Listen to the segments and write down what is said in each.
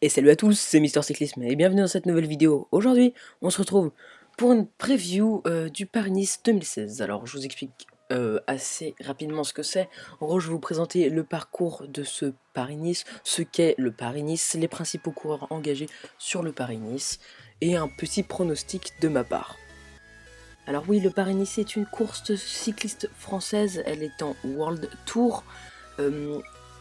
Et salut à tous, c'est Mister Cyclisme et bienvenue dans cette nouvelle vidéo. Aujourd'hui, on se retrouve pour une preview du Paris-Nice 2016. Alors, je vous explique assez rapidement ce que c'est. En gros, je vais vous présenter le parcours de ce Paris-Nice, ce qu'est le Paris-Nice, les principaux coureurs engagés sur le Paris-Nice et un petit pronostic de ma part. Alors oui, le Paris-Nice est une course cycliste française, elle est en World Tour.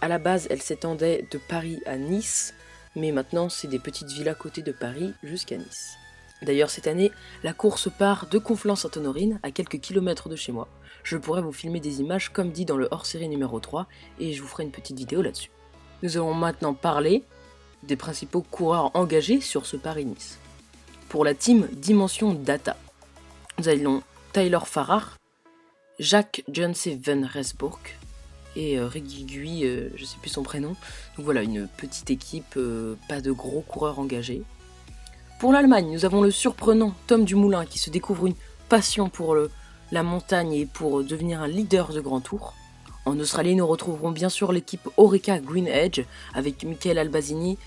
À la base, elle s'étendait de Paris à Nice, mais maintenant c'est des petites villes à côté de Paris jusqu'à Nice. D'ailleurs cette année, la course part de Conflans-Sainte-Honorine, à quelques kilomètres de chez moi. Je pourrais vous filmer des images comme dit dans le hors-série numéro 3, et je vous ferai une petite vidéo là-dessus. Nous allons maintenant parler des principaux coureurs engagés sur ce Paris-Nice. Pour la team Dimension Data, nous avons Tyler Farrar, Jacques Jonse van Rensburg, et Reggie Gui, je sais plus son prénom. Donc voilà, une petite équipe, pas de gros coureurs engagés. Pour l'Allemagne, nous avons le surprenant Tom Dumoulin qui se découvre une passion pour la montagne et pour devenir un leader de grand tour. En Australie, nous retrouverons bien sûr l'équipe Orica Green Edge avec Michael Albazini,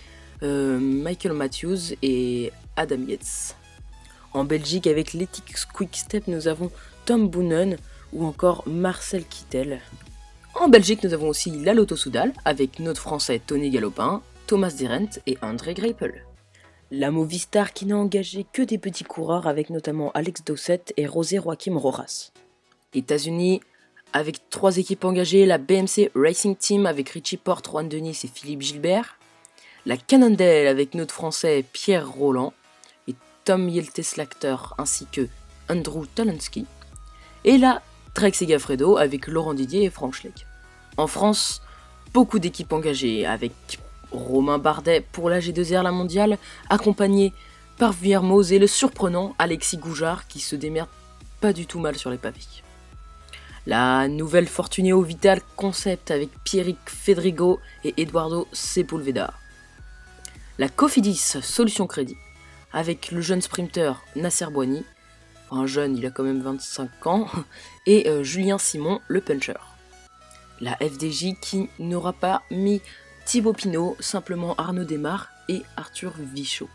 Michael Matthews et Adam Yates. En Belgique, avec l'Ethics Quick Step, nous avons Tom Boonen ou encore Marcel Kittel. En Belgique, nous avons aussi la Lotto Soudal, avec notre français Tony Galopin, Thomas Derent et André Greipel. La Movistar qui n'a engagé que des petits coureurs, avec notamment Alex Dowsett et José Joaquim Rojas. États-Unis, avec 3 équipes engagées, la BMC Racing Team avec Richie Porte, Juan Denis et Philippe Gilbert, la Cannondale avec notre français Pierre Roland et Tom Yelteslacter ainsi que Andrew Talensky, et la Trek Segafredo avec Laurent Didier et Franck Schleck. En France, beaucoup d'équipes engagées avec Romain Bardet pour la G2R la mondiale, accompagné par Vuillermoz et le surprenant Alexis Goujard qui se démerde pas du tout mal sur les pavés. La nouvelle Fortuneo Vital Concept avec Pierrick Fedrigo et Eduardo Sepulveda. La Cofidis Solution Crédit avec le jeune sprinter Nasser Boigny, un jeune, il a quand même 25 ans, et Julien Simon, le puncher. La FDJ qui n'aura pas mis Thibaut Pinot, simplement Arnaud Desmar et Arthur Vichot.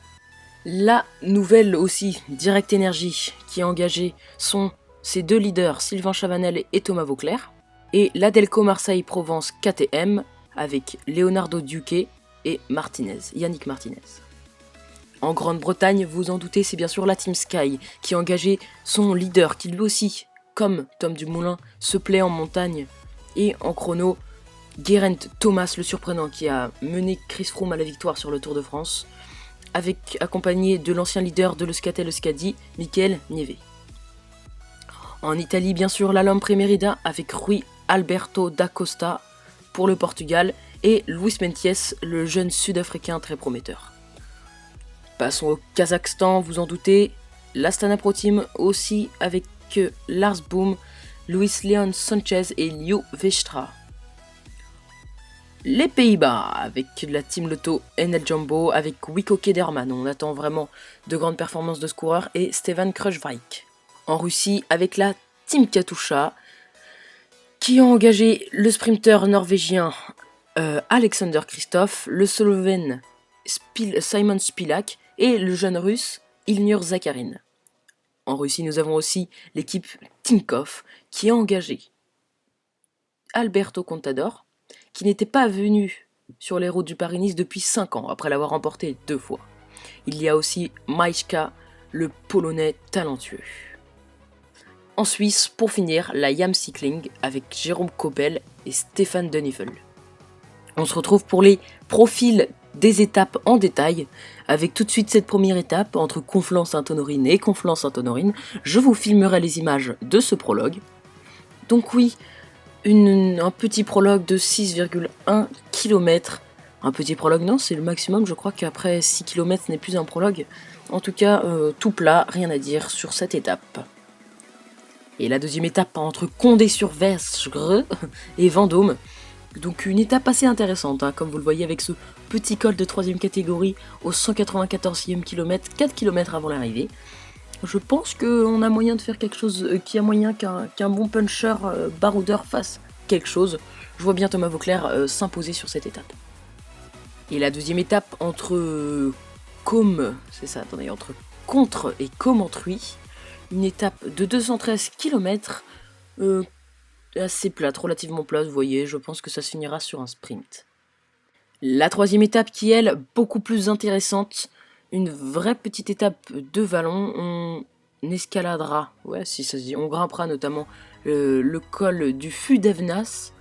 La nouvelle aussi, Direct Energy, qui a engagé sont ses 2 leaders, Sylvain Chavanel et Thomas Vauclair, et la Delco Marseille Provence KTM avec Leonardo Duque et Yannick Martinez. En Grande-Bretagne, vous en doutez, c'est bien sûr la Team Sky qui a engagé son leader qui lui aussi, comme Tom Dumoulin, se plaît en montagne et en chrono. Geraint Thomas, le surprenant, qui a mené Chris Froome à la victoire sur le Tour de France, accompagné de l'ancien leader de l'Euskatel Euskadi, Michael Nieve. En Italie, bien sûr, la Lampre Merida avec Rui Alberto da Costa pour le Portugal et Luis Mentiès, le jeune sud-africain très prometteur. Passons au Kazakhstan, vous en doutez, l'Astana Pro Team aussi avec Lars Boom, Luis Leon Sanchez et Liu Vestra. Les Pays-Bas avec la Team Lotto NL Jumbo avec Wilco Kederman, on attend vraiment de grandes performances de ce coureur, et Stevan Kruijswijk. En Russie avec la Team Katusha qui a engagé le sprinter norvégien Alexander Kristoff, le slovène Simon Spilak et le jeune russe Ilnur Zakharin. En Russie, nous avons aussi l'équipe Tinkoff qui a engagé Alberto Contador, qui n'était pas venu sur les routes du Paris-Nice depuis 5 ans, après l'avoir remporté 2 fois. Il y a aussi Majka, le Polonais talentueux. En Suisse, pour finir, la Yam Cycling avec Jérôme Cobel et Stéphane Denifel. On se retrouve pour les profils des étapes en détail, avec tout de suite cette première étape entre Conflans-Sainte-Honorine et Conflans-Sainte-Honorine. Je vous filmerai les images de ce prologue. Donc oui, un petit prologue de 6,1 km. Un petit prologue, non, c'est le maximum, je crois qu'après 6 km ce n'est plus un prologue. En tout cas, tout plat, rien à dire sur cette étape. Et la deuxième étape entre Condé-sur-Vesgre et Vendôme. Donc une étape assez intéressante, hein, comme vous le voyez avec ce petit col de 3ème catégorie au 194e kilomètre, 4 km avant l'arrivée. Je pense qu'on a moyen de faire quelque chose, qu'il y a moyen qu'un bon puncher baroudeur fasse quelque chose. Je vois bien Thomas Vauclair s'imposer sur cette étape. Et la deuxième étape entre c'est ça, attendez, entre Contre et Commentruy, une étape de 213 km, assez plate, relativement plate, vous voyez, je pense que ça se finira sur un sprint. La troisième étape qui, elle, beaucoup plus intéressante, une vraie petite étape de vallon, on escaladera, ouais si ça se dit, on grimpera notamment le col du Fût d'Evenas,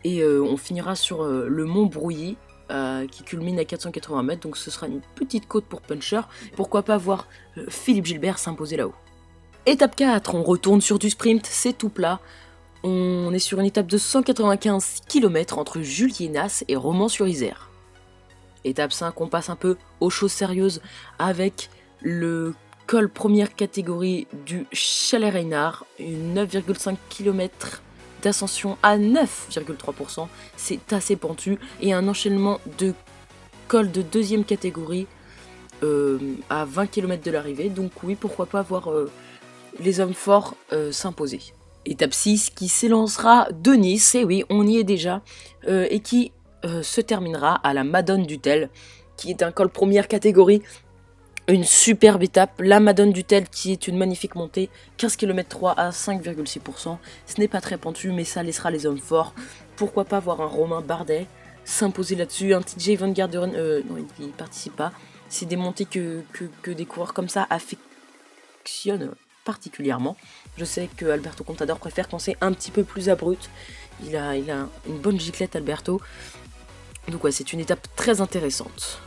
et on finira sur le mont Brouilly, qui culmine à 480 mètres, donc ce sera une petite côte pour puncher, pourquoi pas voir Philippe Gilbert s'imposer là-haut. Étape 4, on retourne sur du sprint, c'est tout plat. On est sur une étape de 195 km entre Juliénas et Romans-sur-Isère. Étape 5, on passe un peu aux choses sérieuses avec le col première catégorie du Chalet-Reynard, une 9,5 km d'ascension à 9,3%, c'est assez pentu, et un enchaînement de col de deuxième catégorie à 20 km de l'arrivée, donc oui, pourquoi pas voir les hommes forts s'imposer. Étape 6 qui s'élancera de Nice, et oui, on y est déjà, et qui se terminera à la Madone du Tel, qui est un col première catégorie, une superbe étape, la Madone du Tel qui est une magnifique montée, 15 km 3 à 5,6%, ce n'est pas très pentu mais ça laissera les hommes forts, pourquoi pas voir un Romain Bardet s'imposer là-dessus, un TJ Van Garderen, non il ne participe pas, c'est des montées que des coureurs comme ça affectionnent particulièrement. Je sais que Alberto Contador préfère quand c'est un petit peu plus abrupt, il a une bonne giclette Alberto, donc ouais, c'est une étape très intéressante.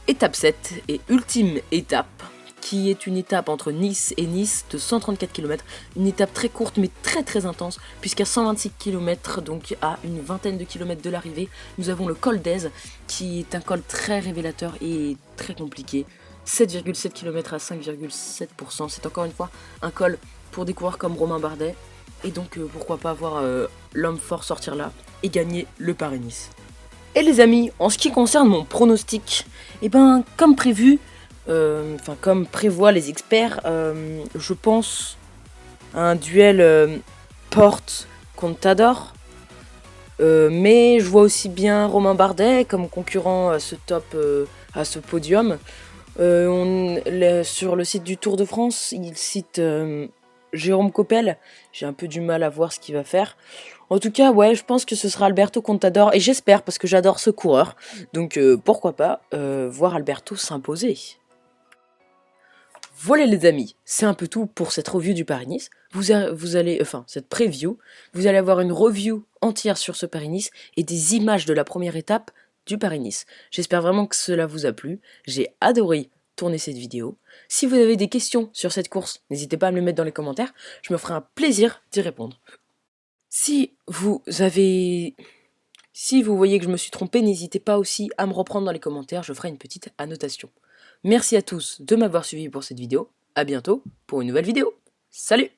Étape 7 et ultime étape, qui est une étape entre Nice et Nice de 134 km, une étape très courte mais très intense, puisqu'à 126 km, donc à une vingtaine de kilomètres de l'arrivée, nous avons le col d'Aise, qui est un col très révélateur et très compliqué, 7,7 km à 5,7%, c'est encore une fois un col pour des coureurs comme Romain Bardet, et donc pourquoi pas voir l'homme fort sortir là et gagner le Paris-Nice. Et les amis, en ce qui concerne mon pronostic, et ben comme prévu, comme prévoient les experts, je pense à un duel Porte-Contador, mais je vois aussi bien Romain Bardet comme concurrent à à ce podium. Sur le site du Tour de France, il cite Jérôme Coppel, j'ai un peu du mal à voir ce qu'il va faire. En tout cas, ouais, je pense que ce sera Alberto Contador, et j'espère, parce que j'adore ce coureur, donc pourquoi pas voir Alberto s'imposer. Voilà les amis, c'est un peu tout pour cette review du Paris-Nice. Cette preview, vous allez avoir une review entière sur ce Paris-Nice et des images de la première étape du Paris-Nice. J'espère vraiment que cela vous a plu, j'ai adoré tourner cette vidéo. Si vous avez des questions sur cette course, n'hésitez pas à me les mettre dans les commentaires, je me ferai un plaisir d'y répondre. Si vous voyez que je me suis trompé, n'hésitez pas aussi à me reprendre dans les commentaires, je ferai une petite annotation. Merci à tous de m'avoir suivi pour cette vidéo, à bientôt pour une nouvelle vidéo. Salut!